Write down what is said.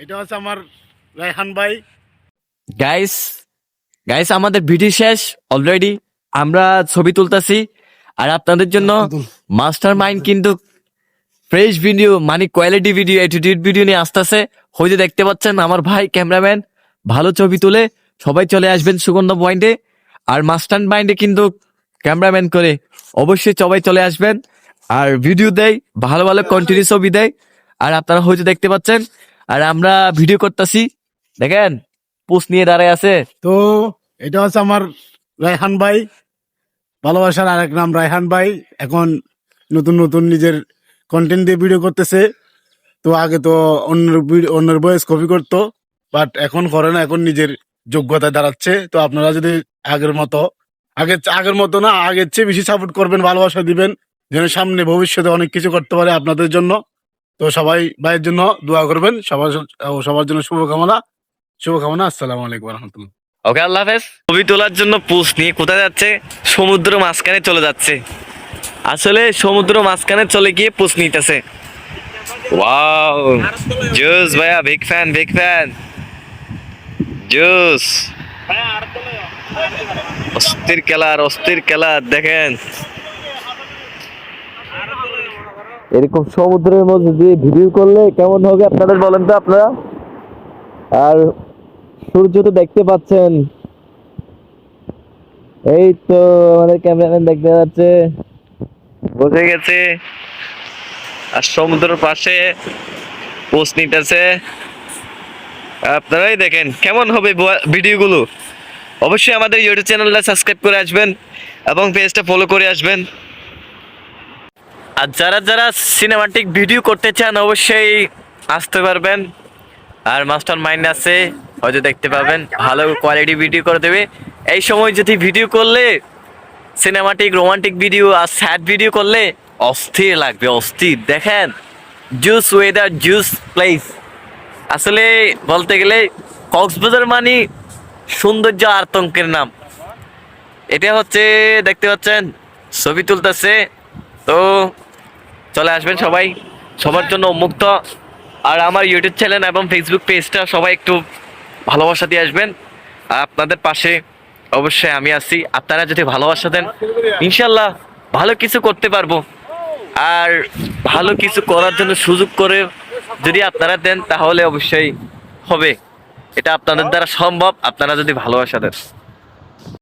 এটা হচ্ছে আমার রায়হান ভাই। গাইস গাইস আমাদের ভিডিও শেষ অলরেডি, আমরা ছবি তুলতাছি আর আপনাদের জন্য মাস্টার মাইন্ড কিন্তু ফ্রেশ ভিডিও মানে কোয়ালিটি ভিডিও এডিটেড ভিডিও নিয়ে আসতেছে। হয়তো দেখতে পাচ্ছেন আমার ভাই ক্যামেরাম্যান ভালো ছবি তুলে, সবাই চলে আসবেন সুগন্ধ পয়েন্টে। আর মাস্টার মাইন্ডে কিন্তু ক্যামেরাম্যান করে, অবশ্যই সবাই চলে আসবেন। আর ভিডিও দেয়, ভালো ভালো কন্টিনিউ ছবি দেয়। আর আপনারা হয়তো দেখতে পাচ্ছেন আর আমরা ভিডিও করতেছি, দেখেন পোস্ট নিয়ে দাঁড়ায় আছে। তো এটা হচ্ছে আমার রায়হান ভাই, ভালোবাসার আরেক নাম রায়হান ভাই। এখন নতুন নতুন নিজের কন্টেন্ট দিয়ে ভিডিও করতেছে। তো আগে তো অন্যের ভয়েস কপি করতো, বাট এখন করে না, এখন নিজের যোগ্যতায় দাঁড়াচ্ছে। তো আপনারা যদি আগের মতো না, আগের চেয়ে বেশি সাপোর্ট করবেন, ভালোবাসা দিবেন, যেন সামনে ভবিষ্যতে অনেক কিছু করতে পারে আপনাদের জন্য। তো সবাই ভাইয়ের জন্য দোয়া করবেন, সবার জন্য শুভকামনা। আসসালামু আলাইকুম রহমতুল্লাহ। ওকে, আল্লাহ হাফেজ। ছবি তোলার জন্য পোস্ট নিয়ে কোথায় যাচ্ছে? সমুদ্র মাঝখানে চলে যাচ্ছে। আসলে সমুদ্র মাঝখানে চলে গিয়ে পোস্ট নিতেছে। ওয়াও, জোস ভাইয়া, বিগ ফ্যান জোস। অস্থির খেলার দেখেন। এরকম সমুদ্রের মধ্যে দিয়ে ভিডিও করলে কেমন হবে আপনাদের বলেন তো আপনারা? আর সূর্য তো দেখতে পাচ্ছেন, এই তো আমাদের ক্যামেরাম্যান দেখতে যাচ্ছে, বসে গেছে আর সমুদ্রের পাশে পোস্ট নিতেছে। আপনারাই দেখেন কেমন হবে ভিডিওগুলো। অবশ্যই আমাদের ইউটিউব চ্যানেলটা সাবস্ক্রাইব করে আসবেন এবং পেজটা ফলো করে আসবেন। আর যারা যারা সিনেমাটিক ভিডিও করতে চান অবশ্যই আসতে পারবেন। আর মাস্টার মাইন্ড আছে, হয়তো দেখতে পাবেন, ভালো কোয়ালিটি ভিডিও করে দেবে। এই সময় যদি ভিডিও করলে সিনেমাটিক রোমান্টিক ভিডিও আর স্যাড ভিডিও করলে অস্থির লাগবে, অস্থির। দেখেন জুস ওয়েদার, জুস প্লেস। আসলে বলতে গেলে কক্সবাজার মানে সৌন্দর্য আতঙ্কের নাম। এটা হচ্ছে দেখতে পাচ্ছেন ছবি তুলতেছে। তো চলে আসবেন সবাই, সবার জন্য উন্মুক্ত। আর আমার ইউটিউব চ্যানেল এবং ফেসবুক পেজটা সবাই একটু ভালোবাসা দিয়ে আসবেন। আর আপনাদের পাশে অবশ্যই আমি আছি। আপনারা যদি ভালোবাসা দেন ইনশাল্লাহ ভালো কিছু করতে পারবো। আর ভালো কিছু করার জন্য সুযোগ করে যদি আপনারা দেন তাহলে অবশ্যই হবে। এটা আপনাদের দ্বারা সম্ভব, আপনারা যদি ভালোবাসা দেন।